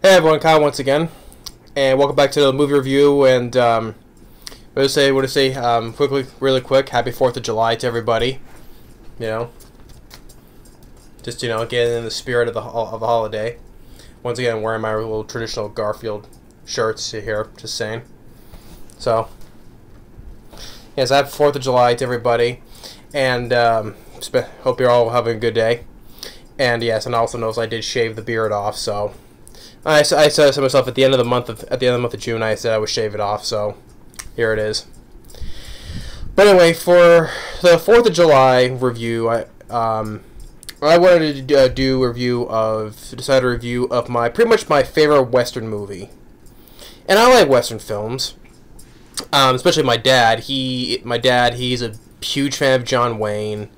Hey everyone, Kyle once again, and welcome back to the movie review. And want to say really quick, happy 4th of July to everybody. You know, just getting in the spirit of the holiday. Once again, I'm wearing my little traditional Garfield shirts here, just saying. So, yes, happy 4th of July to everybody, and hope you're all having a good day. And yes, and also notice I did shave the beard off, so. I said to myself at the end of the month of June, I said I would shave it off, so here it is. But anyway, for the 4th of July review, I wanted to do a review of pretty much my favorite Western movie. And I like Western films, especially my dad. He's a huge fan of John Wayne.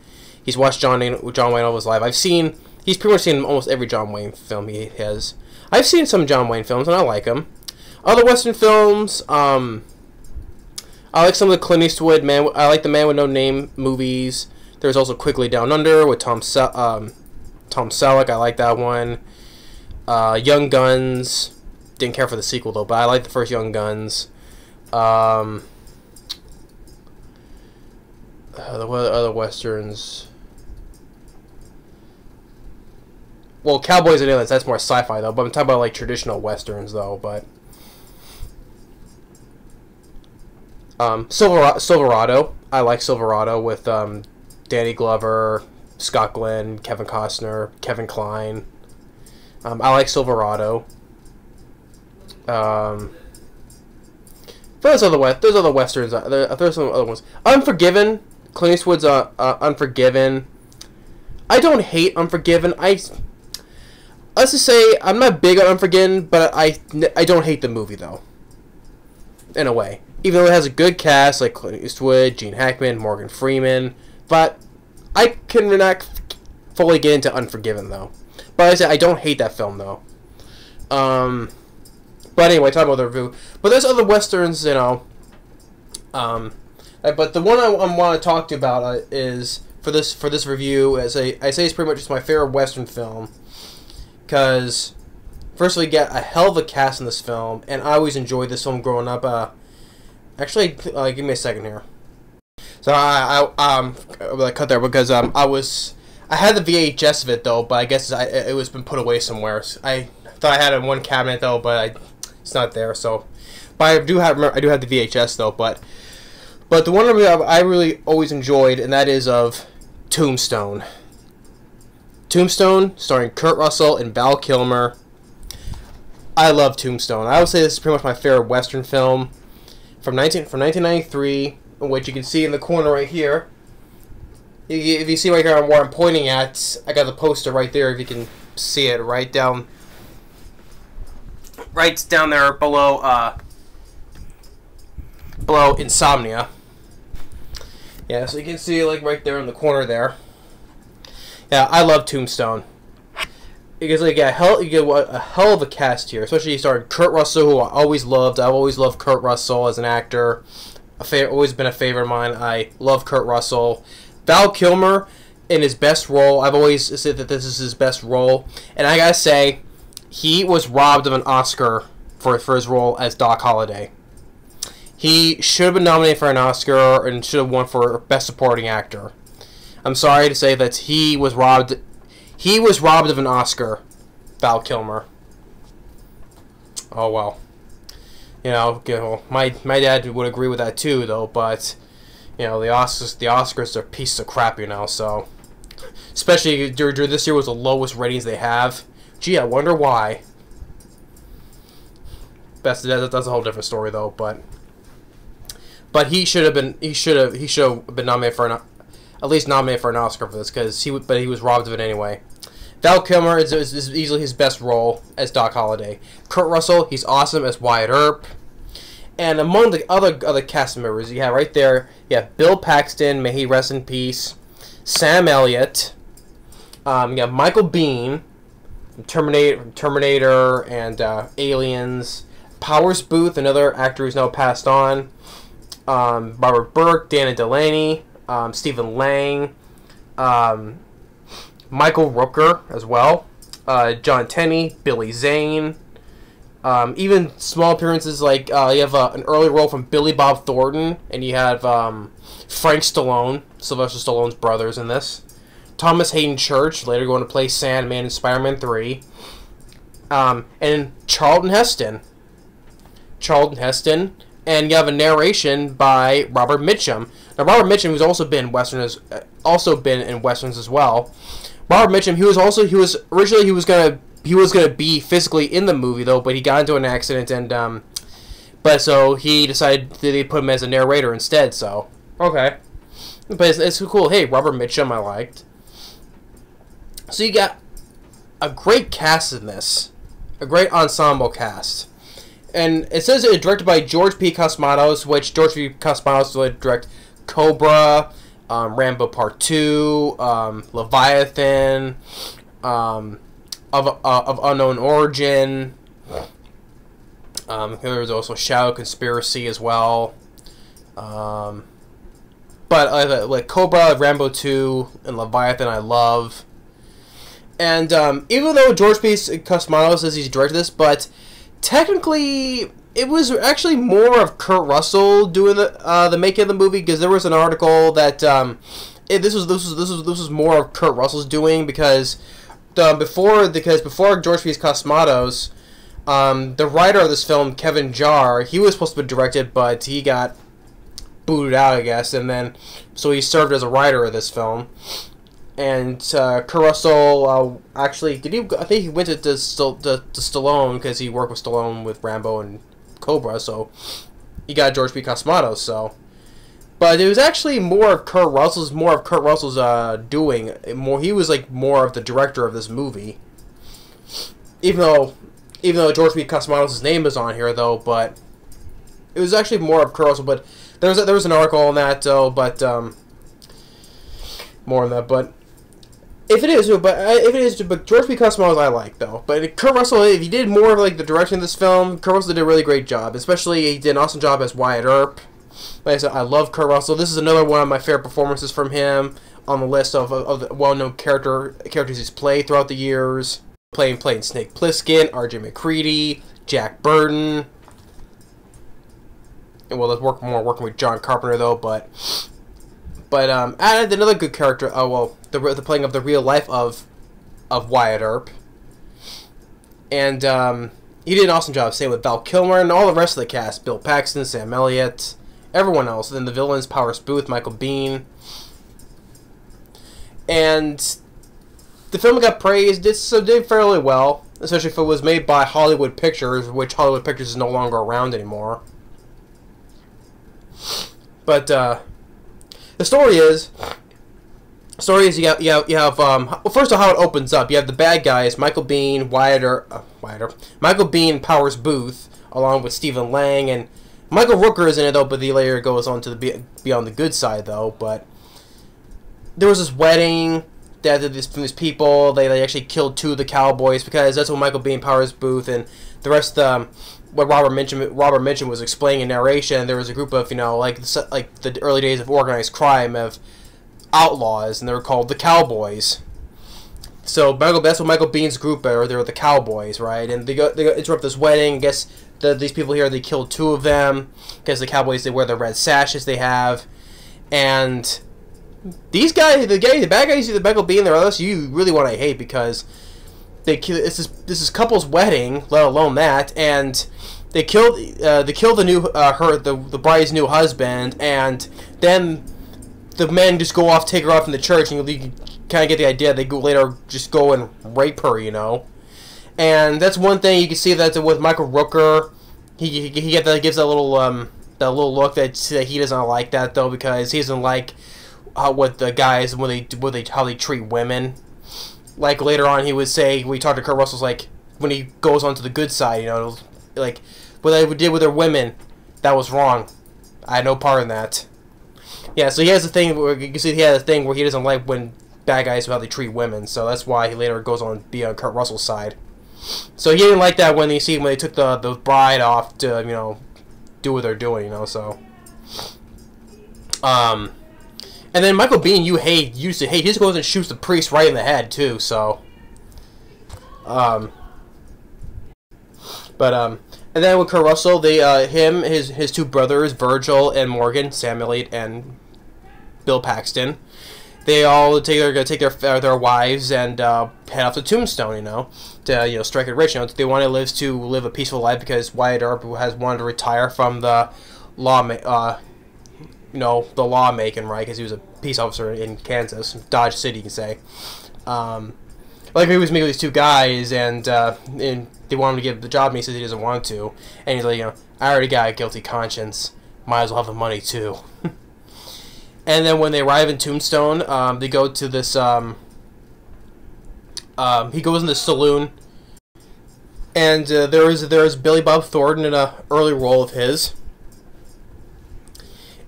He's watched John Wayne all his life. He's pretty much seen almost every John Wayne film he has. I've seen some John Wayne films, and I like them. Other Western films, I like some of the Clint Eastwood, I like the Man with No Name movies. There's also Quickly Down Under with Tom Selleck. I like that one. Young Guns. Didn't care for the sequel, though, but I like the first Young Guns. What other Westerns? Well, Cowboys and Aliens, that's more sci-fi, though. But I'm talking about, like, traditional Westerns, though. But Silverado. I like Silverado with Danny Glover, Scott Glenn, Kevin Costner, Kevin Kline. I like Silverado. There's other Westerns. There's some other ones. Unforgiven. Clint Eastwood's Unforgiven. I don't hate Unforgiven. Let's just say I'm not big on Unforgiven, but I don't hate the movie, though. In a way. Even though it has a good cast, like Clint Eastwood, Gene Hackman, Morgan Freeman. But I cannot fully get into Unforgiven, though. But I say I don't hate that film, though. But anyway, talking about the review. But there's other Westerns, But the one I want to talk to you about is, for this review, I say it's pretty much just my favorite Western film. Because, first we get a hell of a cast in this film, and I always enjoyed this film growing up. Actually, give me a second here. So I'm gonna cut there because I had the VHS of it though, but I guess it was been put away somewhere. I thought I had it in one cabinet though, but it's not there. So, but I do have the VHS though. But the one I really always enjoyed, and that is of Tombstone. Tombstone, starring Kurt Russell and Val Kilmer. I love Tombstone. I would say this is pretty much my favorite Western film from 1993, which you can see in the corner right here. If you see right here where I'm pointing at, I got the poster right there. If you can see it, right down there below Insomnia. Yeah, so you can see like right there in the corner there. Yeah, I love Tombstone. Because you get a hell of a cast here, especially starring Kurt Russell, who I always loved. I've always loved Kurt Russell as an actor. Always been a favorite of mine. I love Kurt Russell. Val Kilmer in his best role. I've always said that this is his best role, and I gotta say, he was robbed of an Oscar for his role as Doc Holliday. He should have been nominated for an Oscar and should have won for Best Supporting Actor. I'm sorry to say that he was robbed. He was robbed of an Oscar, Val Kilmer. Oh well. My dad would agree with that too, though. But the Oscars are pieces of crap, So, especially during this year was the lowest ratings they have. Gee, I wonder why. That's a whole different story, though. But he should have been nominated for at least nominated for an Oscar for this, but he was robbed of it anyway. Val Kilmer is easily his best role as Doc Holliday. Kurt Russell, he's awesome as Wyatt Earp. And among the other cast members, you have right there, you have Bill Paxton, may he rest in peace. Sam Elliott. You have Michael Biehn from Terminator and Aliens. Powers Boothe, another actor who's now passed on. Robert Burke, Dana Delany. Stephen Lang, Michael Rooker as well, John Tenney, Billy Zane, Even small appearances like you have an early role from Billy Bob Thornton, and you have Frank Stallone, Sylvester Stallone's brothers in this. Thomas Hayden Church, later going to play Sandman in Spider-Man 3. And Charlton Heston. And you have a narration by Robert Mitchum. Now, Robert Mitchum, who's also been in westerns as well. Robert Mitchum, he was originally gonna be physically in the movie though, but he got into an accident and but so he decided that they put him as a narrator instead. So okay, but it's cool. Hey, Robert Mitchum, I liked. So you got a great cast in this, a great ensemble cast. And it says it's directed by George P. Cosmatos, which George P. Cosmatos will direct Cobra, Rambo Part 2, Leviathan, of unknown origin. There was also Shadow Conspiracy as well. But like Cobra, Rambo 2, and Leviathan I love. And even though George P. Cosmatos says he's directed this, but technically, it was actually more of Kurt Russell doing the making of the movie, because there was an article that this was more of Kurt Russell's doing because before George P. Cosmatos, the writer of this film, Kevin Jarre, he was supposed to be directed, but he got booted out, I guess, and then so he served as a writer of this film. And Kurt Russell actually I think he went to Stallone because he worked with Stallone with Rambo and Cobra, so he got George P. Cosmatos. So, but it was actually more of Kurt Russell's doing. He was like more of the director of this movie. Even though George P. Cosmatos' name is on here though, but it was actually more of Kurt Russell. But there was an article on that though, but more on that, but. If it is, but George P. Cosmatos I like though. But Kurt Russell, if he did more of like the direction of this film, Kurt Russell did a really great job. Especially he did an awesome job as Wyatt Earp. Like I said, I love Kurt Russell. This is another one of my favorite performances from him on the list of the well-known characters he's played throughout the years. Playing Snake Plissken, R.J. McCready, Jack Burton. And well, let's working with John Carpenter though, but added another good character. Oh well, the playing of the real life of Wyatt Earp, and he did an awesome job. Same with Val Kilmer and all the rest of the cast: Bill Paxton, Sam Elliott, everyone else. Then the villains: Powers Boothe, Michael Biehn, and the film got praised. Did fairly well, especially if it was made by Hollywood Pictures, which Hollywood Pictures is no longer around anymore. But the story is you have well, first of all, how it opens up. You have the bad guys, Michael Biehn, Michael Biehn, Powers Boothe, along with Stephen Lang, and Michael Rooker is in it though, but he later goes on to be on the good side though. But there was this wedding that these people they actually killed 2 of the cowboys, because that's what Michael Biehn, Powers Boothe, and the rest what Robert Mitchum was explaining in narration. There was a group of like the early days of organized crime of outlaws, and they were called the Cowboys. So that's what Michael Biehn's group are. They were the Cowboys, right? And they go interrupt this wedding. I guess these people here, they killed 2 of them because the Cowboys, they wear the red sashes they have, and these guys, the bad guys, the Michael Biehn, they're others you really want to hate, because this is couple's wedding, let alone that, and they kill the new the bride's new husband, and then the men just go off, take her off from the church, and you kind of get the idea they go later just go and rape her, and that's one thing you can see that with Michael Rooker, he gives that little look that he doesn't like that though, because he doesn't like what the guys how they treat women. Like later on, he would say, we talked to Kurt Russell's, like when he goes onto the good side, like what they did with their women, that was wrong. I had no part in that. Yeah, so he has a thing where you can see he has a thing where he doesn't like when bad guys how they treat women, so that's why he later goes on to be on Kurt Russell's side. So he didn't like that when they took the bride off to do what they're doing, so. And then Michael Biehn, used to hate. He just goes and shoots the priest right in the head too. So, but But and then with Kurt Russell, they his two brothers, Virgil and Morgan, Sam Elliott and Bill Paxton, they all gonna take their wives and head off to Tombstone, to strike it rich. They want to live a peaceful life because Wyatt Earp has wanted to retire from the the lawmaking, right? Because he was a peace officer in Kansas, Dodge City, you can say. Like he was meeting these two guys, and they want him to give the job, and he says he doesn't want to, and he's like, I already got a guilty conscience, might as well have the money too. And then when they arrive in Tombstone, they go to this, he goes in the saloon, and there is Billy Bob Thornton in an early role of his,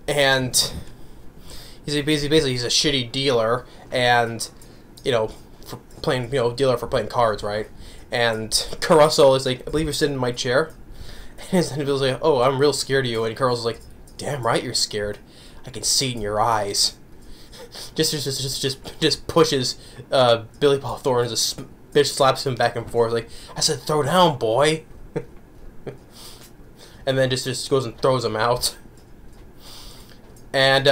and he's a shitty dealer, and, for playing, dealer for playing cards, right? And Kurt Russell is like, I believe you're sitting in my chair, and then Bill's like, oh, I'm real scared of you, and Kurt Russell's like, damn right you're scared. I can see it in your eyes. just pushes Billy Bob Thornton. Bitch slaps him back and forth. Like, I said, throw down, boy. And then just goes and throws him out. And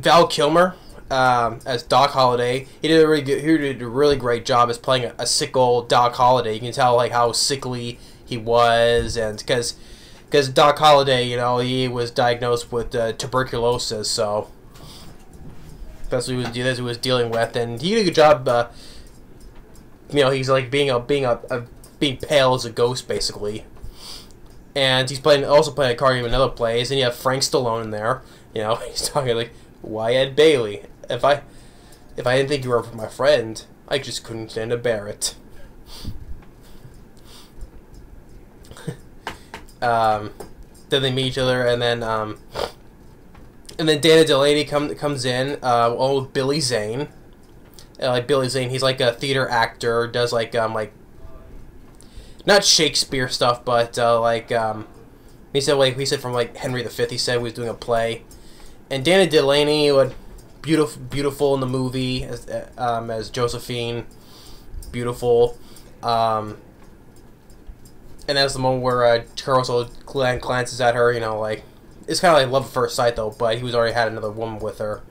Val Kilmer as Doc Holliday. He did a really great job as playing a sick old Doc Holliday. You can tell like how sickly he was, and because Doc Holliday, he was diagnosed with tuberculosis, so that's what he was dealing with, and he did a good job. He's like being pale as a ghost, basically, and he's also playing a card in another plays, and you have Frank Stallone in there. He's talking like, Wyatt Bailey. If I didn't think you were my friend, I just couldn't stand to bear it. Then they meet each other, and then Delany comes in, along with Billy Zane. Like Billy Zane, he's like a theater actor, does like not Shakespeare stuff, but he said from like Henry V. He said he was doing a play, and Delany, beautiful in the movie as Josephine, beautiful. And that's the moment where Kurt Russell glances at her, like, it's kind of like love at first sight, though, but he was already had another woman with her.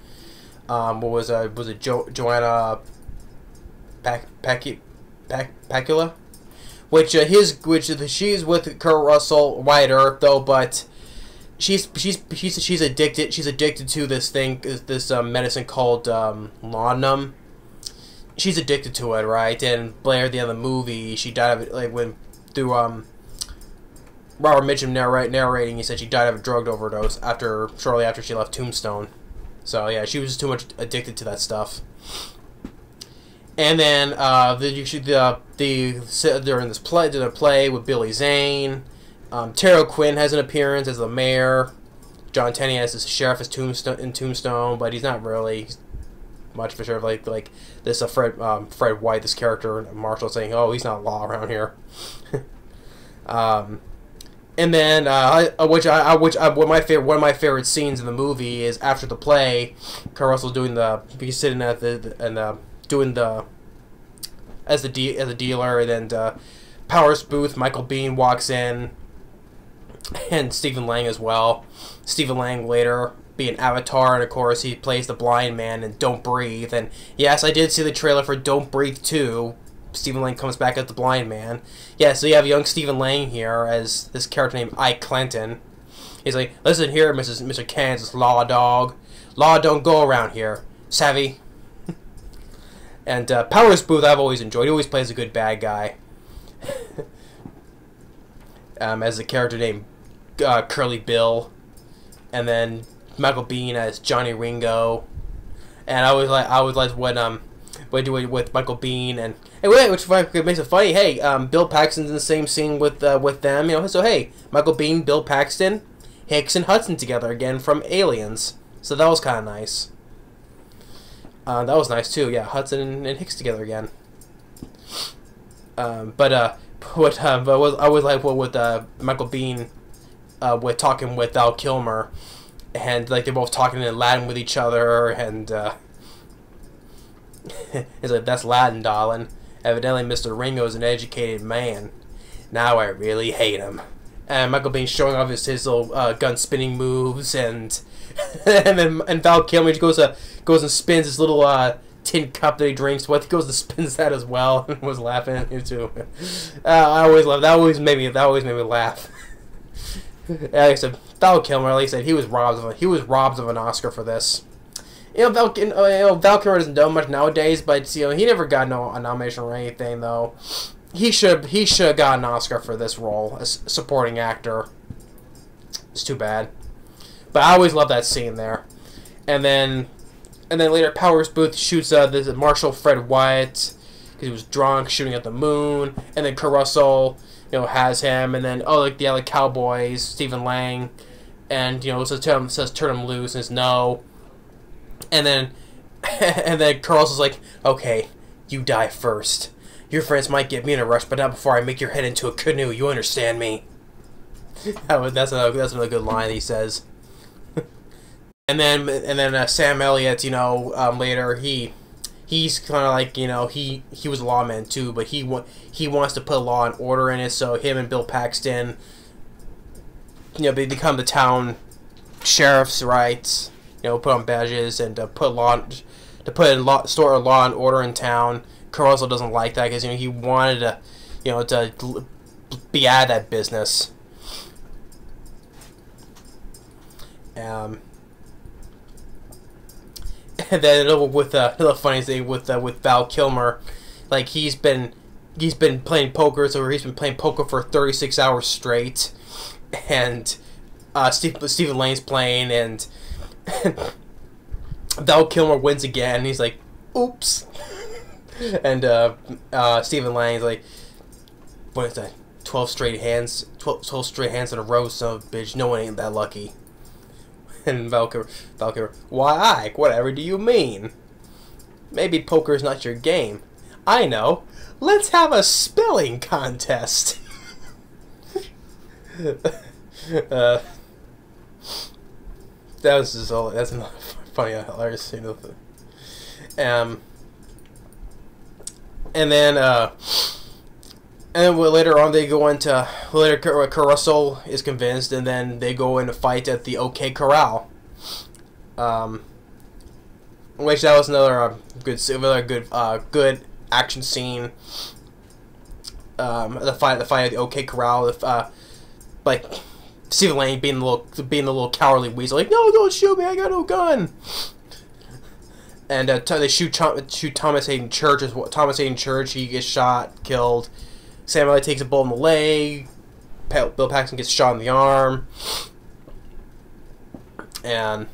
Was it Joanna Pacula? She's with Kurt Russell, Wyatt Earp, though, but she's addicted. She's addicted to this medicine called laudanum. She's addicted to it, right? And Blair, at the end of the movie, she died of it, like through Robert Mitchum narrating. He said she died of a drug overdose shortly after she left Tombstone. So yeah, she was just too much addicted to that stuff. And then they're in this play with Billy Zane. Terry Quinn has an appearance as the mayor. John Tenney as the sheriff in Tombstone, but he's not really much of a sheriff. Like this Fred White, this character Marshall, saying, "Oh, he's not law around here." And then one of my favorite scenes in the movie is after the play, Kurt Russell he's sitting at as the dealer, and then Powers Boothe, Michael Biehn walks in, and Stephen Lang as well. Stephen Lang later be an Avatar, and of course he plays the blind man in Don't Breathe. And yes, I did see the trailer for Don't Breathe 2. Stephen Lang comes back as the blind man. Yeah, so you have young Stephen Lang here as this character named Ike Clanton. He's like, listen here, Mr. Kansas Law Dog. Law don't go around here. Savvy? And Powers Boothe I've always enjoyed. He always plays a good bad guy. As a character named Curly Bill. And then Michael Biehn as Johnny Ringo. And I always like when we do it with Michael Biehn, and which makes it funny. Hey, Bill Paxton's in the same scene with them, So hey, Michael Biehn, Bill Paxton, Hicks and Hudson together again from Aliens. So that was kind of nice. That was nice too. Yeah, Hudson and Hicks together again. I was like with Michael Biehn, with talking with Val Kilmer, and like they're both talking in Latin with each other, and. He's like, that's Latin, darling. Evidently, Mr. Ringo is an educated man. Now I really hate him. And Michael Biehn showing off his little gun spinning moves, and and Val Kilmer goes and spins his little tin cup that he drinks with. He goes and spins that as well, and was laughing too. I always love that. Always made me laugh. Like I said, Val Kilmer, like I said, he was robbed of an Oscar for this. Val Kilmer doesn't do much nowadays, but he never got a nomination or anything though. He should have got an Oscar for this role as supporting actor. It's too bad, but I always love that scene there. And then later, Powers Boothe shoots this Marshal Fred Wyatt because he was drunk, shooting at the moon. And then Kurt Russell, has him. And then like the other cowboys, Stephen Lang, and says turn him loose, and says no. And then Kurt Russell's like, okay, you die first. Your friends might get me in a rush, but not before I make your head into a canoe. You understand me? That's another good line he says. And then Sam Elliott, later he's kind of like he was a lawman too, but he wants to put law and order in it. So him and Bill Paxton, they become the town sheriffs, right? Put on badges and store law and order in town. Kurt Russell doesn't like that because he wanted to be out of that business. And then with another funny thing with Val Kilmer, like he's been playing poker, so he's been playing poker for 36 hours straight, and Stephen Lane's playing, and Val Kilmer wins again. And he's like, "Oops," and Stephen Lane's like, "What is that? 12 straight hands in a row, son of a bitch. No one ain't that lucky." And Val Kilmer, why, Ike? Whatever do you mean? Maybe poker's not your game. I know. Let's have a spelling contest. That's another funny, hilarious scene of it. And then later on they go into Kurt Russell is convinced, and then they go in a fight at the OK Corral. Which that was another good action scene. The fight at the OK Corral. Like Stephen Lane being the little cowardly weasel, like, no, don't shoot me, I got no gun. And they shoot Thomas Hayden Church. Thomas Hayden Church, he gets shot, killed. Sam Elliott takes a bullet in the leg. Bill Paxton gets shot in the arm. And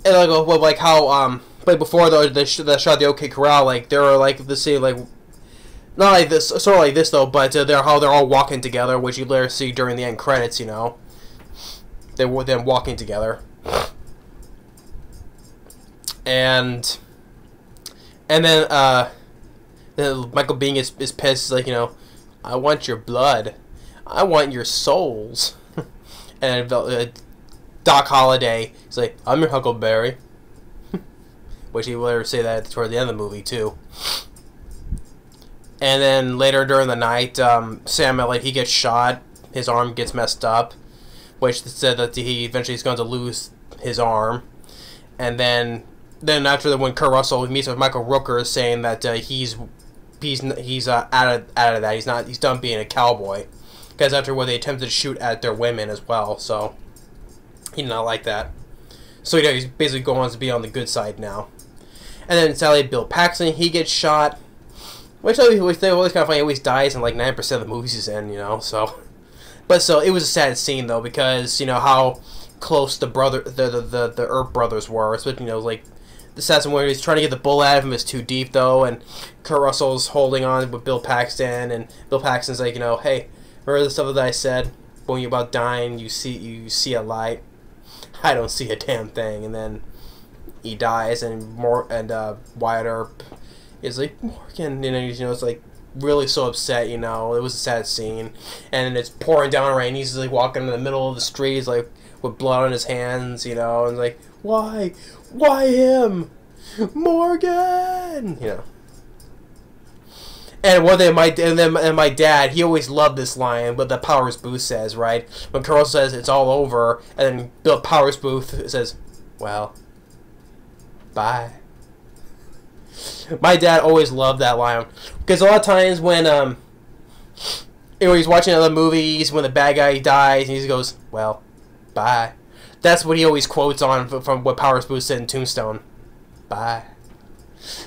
like how like before the shot the OK Corral, like they were like the same, like not like this, sort of like this though, but they're all walking together, which you later see during the end credits. They were them walking together. And then Michael Biehn is pissed, like, I want your blood, I want your souls. And Doc Holliday is like, I'm your Huckleberry. Which he will later say that toward the end of the movie too. And then later during the night, Sam Elliott, he gets shot, his arm gets messed up, which said that he eventually is going to lose his arm. And then after that, when Kurt Russell meets with Michael Rooker, saying that he's out of that, he's done being a cowboy, because after what they attempted to shoot at their women as well, so he did not like that. So he's basically going to be on the good side now. And then sadly, Bill Paxton, he gets shot, which they always kind of funny. He always dies in like 9% of the movies he's in, So, but still, it was a sad scene though, because how close the Earp brothers were, especially like the assassin where he's trying to get the bullet out of him is too deep though, and Kurt Russell's holding on with Bill Paxton, and Bill Paxton's like, hey, remember the stuff that I said when you're about dying, you see a light. I don't see a damn thing. And then he dies, and Wyatt Earp is like, Morgan, it's like really so upset, It was a sad scene, and it's pouring down rain. He's like walking in the middle of the street, he's like with blood on his hands, and like, why him, Morgan, And one day, my dad, he always loved this line, but the Powers Boothe says, right? When Carl says it's all over, and then Bill Powers Boothe says, well, bye. My dad always loved that line. Because a lot of times when he's watching other movies, when the bad guy dies, and he goes, well, bye. That's what he always quotes on from what Powers Boothe said in Tombstone. Bye.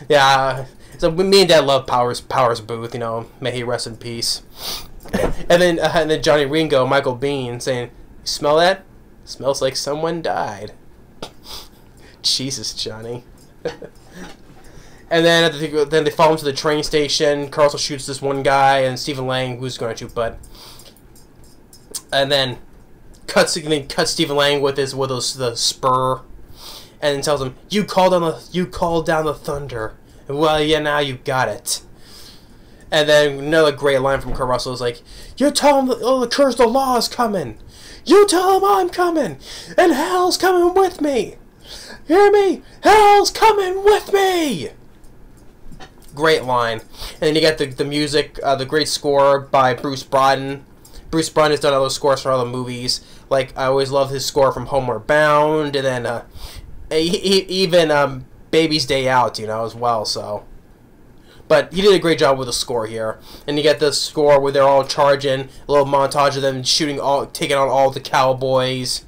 Yeah, so me and Dad love Powers Boothe, you know, may he rest in peace. And then Johnny Ringo, Michael Biehn, saying, you smell that? Smells like someone died. Jesus, Johnny. And then they follow him to the train station. Carl shoots this one guy, and Stephen Lang, who's going to shoot butt. And then cuts Stephen Lang with the spur, and then tells him, "You called down the thunder. Well, yeah, now you got it." And then another great line from Kurt Russell is like, "You tell him the law is coming. You tell him I'm coming, and hell's coming with me. Hear me? Hell's coming with me." Great line. And then you get the music, the great score by Bruce Broughton. Bruce Broughton has done other scores for other movies. Like, I always love his score from Homeward Bound, and then even Baby's Day Out, you know, as well. So, but he did a great job with the score here. And you get the score where they're all charging, a little montage of them taking on all the cowboys.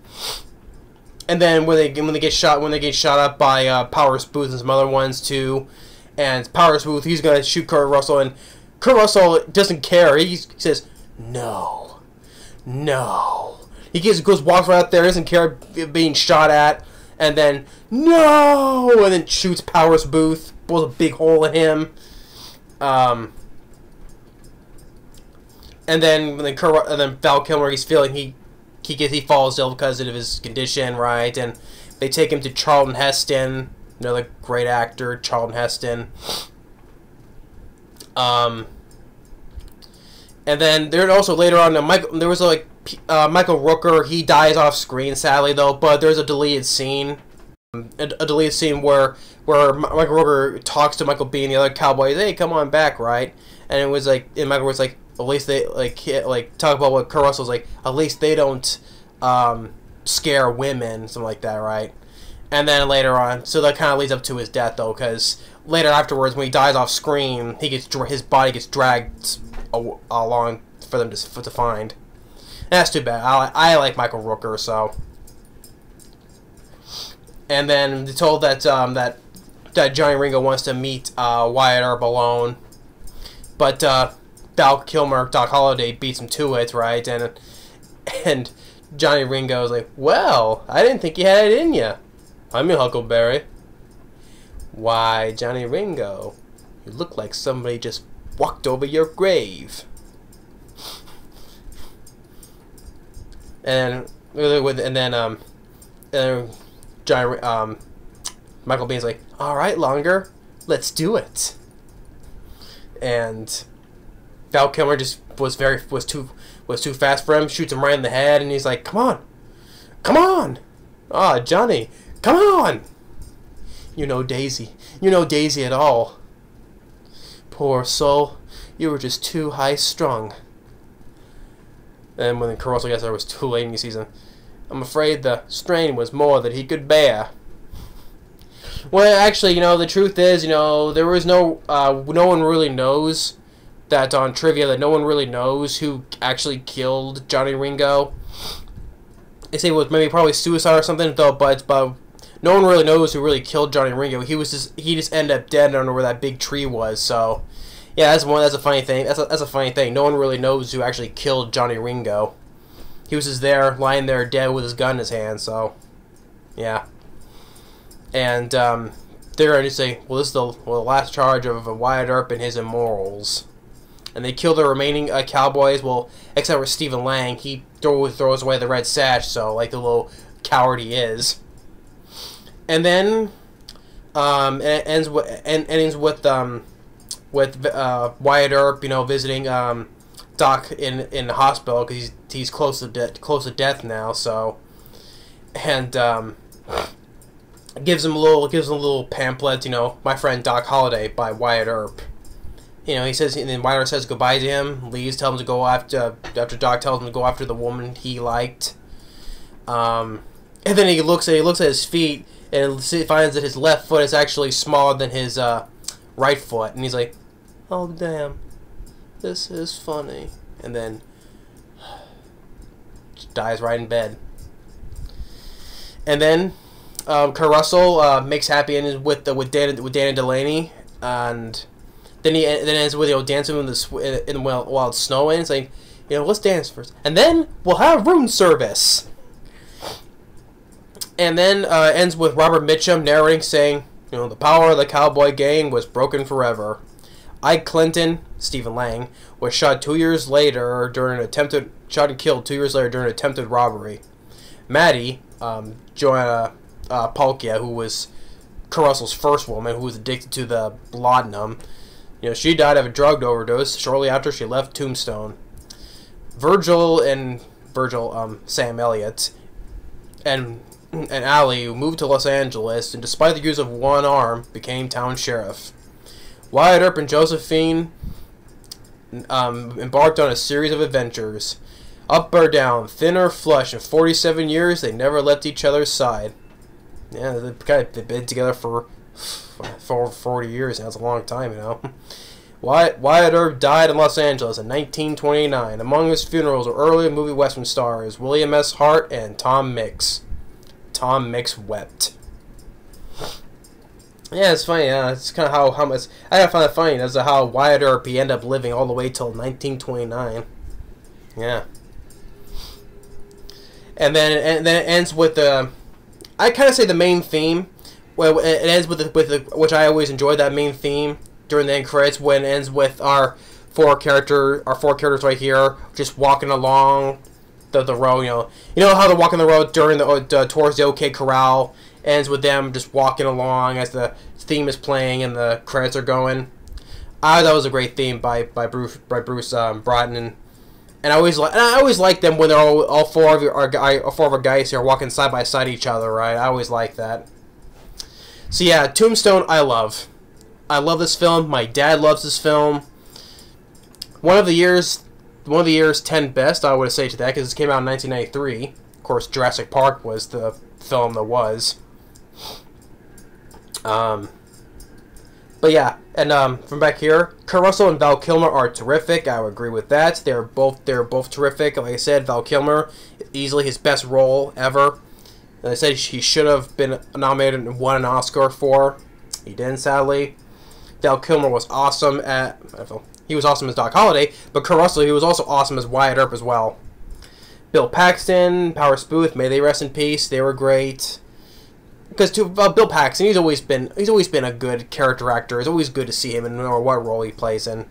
And then when they get shot up by Powers Boothe and some other ones too. And Powers Boothe, he's gonna shoot Kurt Russell, and Kurt Russell doesn't care. He says, "No, no." He walks right out there, doesn't care being shot at, and then no, and then shoots Powers Boothe, blows a big hole in him. And then Val Kilmer, he's feeling he falls ill because of his condition, right? And they take him to Charlton Heston. Another great actor, Charlton Heston. And then there also later on, there was like Michael Rooker. He dies off screen, sadly though. But there's a deleted scene, where Michael Rooker talks to Michael Biehn and the other cowboys. Hey, come on back, right? And it was like, and Michael was like, at least they talk about what Kurt Russell's like. At least they don't scare women, something like that, right? And then later on, so that kind of leads up to his death, though, because later afterwards, when he dies off screen, his body gets dragged along for them to find. And that's too bad. I like Michael Rooker, so. And then they're told that that Johnny Ringo wants to meet Wyatt Earp alone, but Val Kilmer, Doc Holliday, beats him to it, right? And Johnny Ringo is like, "Well, I didn't think you had it in you. I'm your Huckleberry." "Why, Johnny Ringo, you look like somebody just walked over your grave." And then Michael Biehn's like, "All right, Longer, let's do it." And Val Kilmer just was too fast for him, shoots him right in the head, and he's like, "Come on, come on, ah, Johnny. Come on! You know Daisy. You know Daisy at all. Poor soul. You were just too high-strung." And when the Kurt Russell gets there, it was too late in the season. "I'm afraid the strain was more than he could bear." Well, actually, you know, the truth is, you know, there was no one really knows that on trivia, that no one really knows who actually killed Johnny Ringo. They say it was probably suicide or something, though, but no one really knows who really killed Johnny Ringo. He just ended up dead under where that big tree was. So, yeah, that's a funny thing. That's a funny thing. No one really knows who actually killed Johnny Ringo. He was just there, lying there dead with his gun in his hand. So, yeah. And they're going to say, well, this is the last charge of Wyatt Earp and his immorals. And they kill the remaining cowboys. Well, except for Stephen Lang, he throws away the red sash. So, like the little coward he is. And then it ends with Wyatt Earp, you know, visiting Doc in the hospital because he's close to death now. So, and gives him a little pamphlet, you know, My Friend Doc Holliday by Wyatt Earp. you know, he says, and then Wilder says goodbye to him, leaves, tells him to go after Doc tells him to go after the woman he liked. And then he looks at his feet and finds that his left foot is actually smaller than his right foot, and he's like, "Oh damn, this is funny," and then just dies right in bed. And then Kurt Russell makes happy endings with Dan and Delany, and then ends with dancing while it's snowing. It's like, let's dance first, and then we'll have room service. And then ends with Robert Mitchum narrating, saying, the power of the cowboy gang was broken forever. Ike Clinton, Stephen Lang, was shot 2 years later during an shot and killed 2 years later during an attempted robbery. Maddie, Joanna Palkia, who was Kurt Russell's first woman, who was addicted to the laudanum, she died of a drug overdose shortly after she left Tombstone. Virgil, Sam Elliott, and Allie, who moved to Los Angeles, and despite the use of one arm, became town sheriff. Wyatt Earp and Josephine embarked on a series of adventures. Up or down, thin or flush, in 47 years, they never left each other's side. Yeah, they've been together for 40 years now. That's a long time, Wyatt Earp died in Los Angeles in 1929. Among his funerals were early movie western stars William S. Hart and Tom Mix. Tom Mix wept. Yeah, it's funny. It's kind of how much I find it funny as to how Wyatt Earp he ended up living all the way till 1929. Yeah. And then it ends with the, I kind of say the main theme. Well, it ends with which I always enjoyed that main theme during the end credits, when it ends with our four characters right here just walking along the road. You know how they're walking the road during towards the OK Corral. Ends with them just walking along as the theme is playing and the credits are going. I thought that was a great theme by Bruce Broughton, and I always like them when they're all four of our guys here walking side by side each other, right? I always like that. So yeah, Tombstone, I love this film. My dad loves this film. One of the year's 10 best, I would say to that, because it came out in 1993. Of course, Jurassic Park was the film that was. But yeah, and from back here, Kurt Russell and Val Kilmer are terrific. I would agree with that. They're both terrific. Like I said, Val Kilmer, easily his best role ever. And I said he should have been nominated and won an Oscar for. He didn't, sadly. Val Kilmer was awesome he was awesome as Doc Holliday, but Kurt Russell, he was also awesome as Wyatt Earp as well. Bill Paxton, Powers Boothe, may they rest in peace. They were great. Because Bill Paxton, he's always been a good character actor. It's always good to see him in no matter what role he plays in.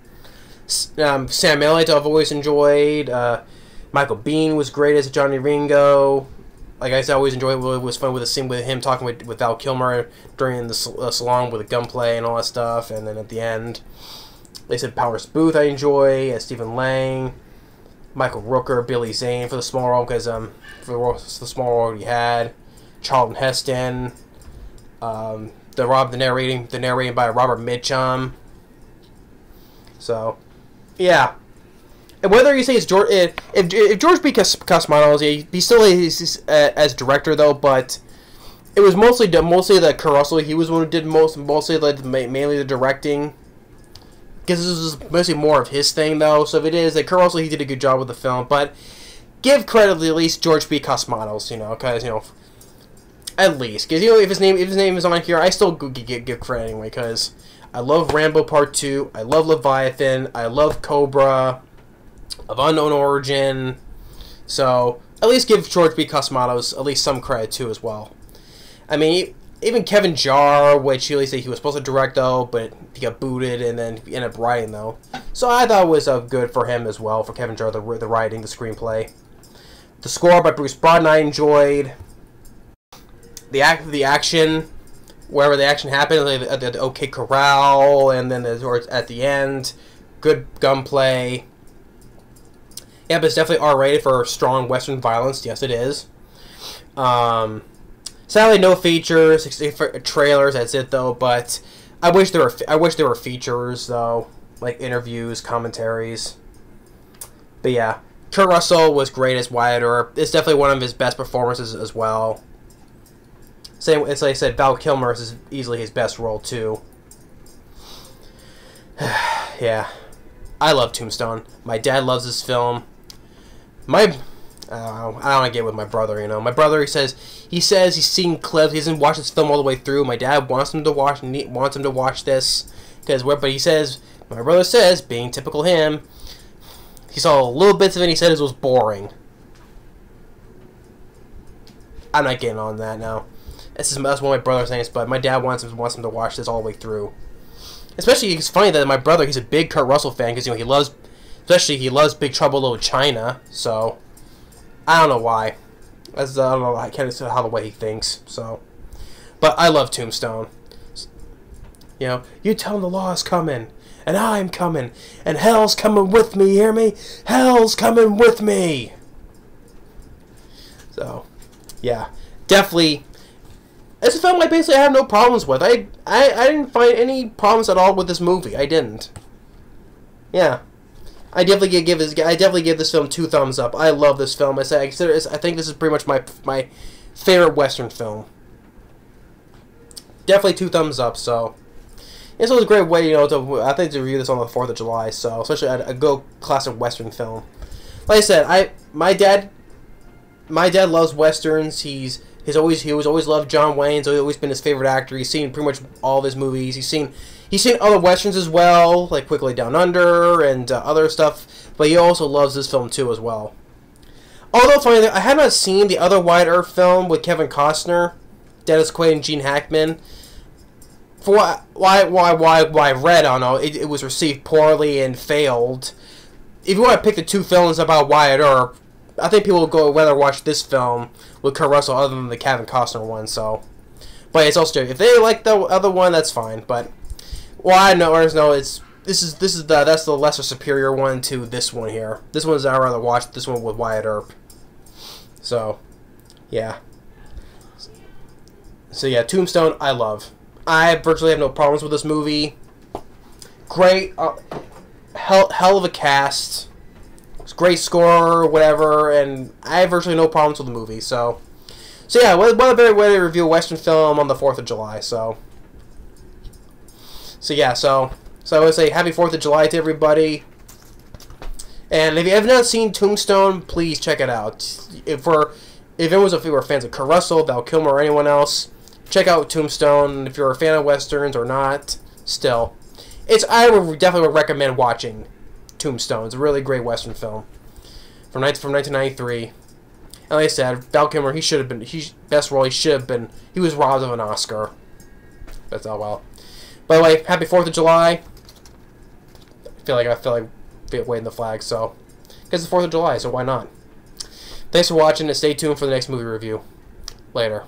Sam Elliott, I've always enjoyed. Michael Biehn was great as Johnny Ringo. Like I said, I always enjoyed it. It was fun with the scene with him talking with Val Kilmer during the salon with the gunplay and all that stuff. And then at the end, they said Powers Boothe I enjoy, Stephen Lang, Michael Rooker, Billy Zane for the small role, because for the small role he had. Charlton Heston, the narrating by Robert Mitchum. So, and whether you say it's George, if George B. Cosmatos, he still is as director though, but it was mostly the Kurt Russell. He was the one who did mainly the directing, because this was mostly more of his thing though. So if it is Kurt Russell, he did a good job with the film, but give credit to at least George B. Cosmatos, because at least, because if his name is on here, I still give credit anyway, because I love Rambo Part 2, I love Leviathan, I love Cobra, of Unknown Origin, so at least give George B. Cosmatos at least some credit too as well. I mean, even Kevin Jarre, which he was supposed to direct though, but he got booted and then ended up writing though. So I thought it was good for him as well, for Kevin Jarre, the writing, the screenplay. The score by Bruce Broughton I enjoyed. The action, wherever the action happened, at the OK Corral, and then at the end, good gunplay. Yeah, but it's definitely R-rated for strong Western violence. Yes, it is. Sadly, no features, trailers. That's it though. But I wish there were features though. like interviews, commentaries. But yeah, Kurt Russell was great as Wyatt Earp. It's definitely one of his best performances as well. Same, it's like I said, Val Kilmer is easily his best role too. Yeah, I love Tombstone. My dad loves this film. I don't want to get with my brother. You know, my brother he says he's seen clips. He hasn't watched this film all the way through. My dad wants him to watch this but he says my brother says, being typical him, he saw little bits of it. And he said it was boring. I'm not getting on that now. That's what my brother's saying, but my dad wants him to watch this all the way through. Especially, it's funny that my brother, he's a big Kurt Russell fan because he loves Big Trouble in Little China. So I don't know why. I don't know. I can't say how the way he thinks. So, but I love Tombstone. You know, you tell him the law is coming, and I'm coming, and hell's coming with me. You hear me? Hell's coming with me. So, yeah, definitely. It's a film I basically have no problems with. I didn't find any problems at all with this movie. I didn't. Yeah, I definitely give this film 2 thumbs up. I love this film. I think this is pretty much my favorite Western film. Definitely 2 thumbs up. So this was a great way, you know, to review this on the 4th of July. So especially a good classic Western film. Like I said, my dad loves Westerns. He always loved John Wayne. He's always been his favorite actor. He's seen pretty much all of his movies. He's seen other Westerns as well, like Quickly Down Under and other stuff. But he also loves this film too as well. Although funny, I have not seen the other Wyatt Earp film with Kevin Costner, Dennis Quaid, and Gene Hackman. For why I read, I don't know. It was received poorly and failed. If you want to pick the 2 films about Wyatt Earp, I think people will go rather watch this film with Kurt Russell other than the Kevin Costner one. So, but it's also if they like the other one, that's fine. But I know that's the lesser superior one to this one here. This one's I'd rather watch this one with Wyatt Earp. So, yeah. So yeah, Tombstone I love. I virtually have no problems with this movie. Great, hell of a cast. Great score, whatever, and I have virtually no problems with the movie. So yeah, what a better way to review a Western film on the 4th of July. So yeah, so I would say happy 4th of July to everybody. And if you have not seen Tombstone, please check it out. If you were fans of Kurt Russell, Val Kilmer, or anyone else, check out Tombstone. If you're a fan of Westerns or not, still, I would definitely recommend watching Tombstone. It's a really great Western film from 1993. And like I said, Val Kilmer, he was robbed of an Oscar. But oh well. By the way, happy 4th of July. I feel like waving the flag, so because it's the 4th of July, so why not? Thanks for watching and stay tuned for the next movie review. Later.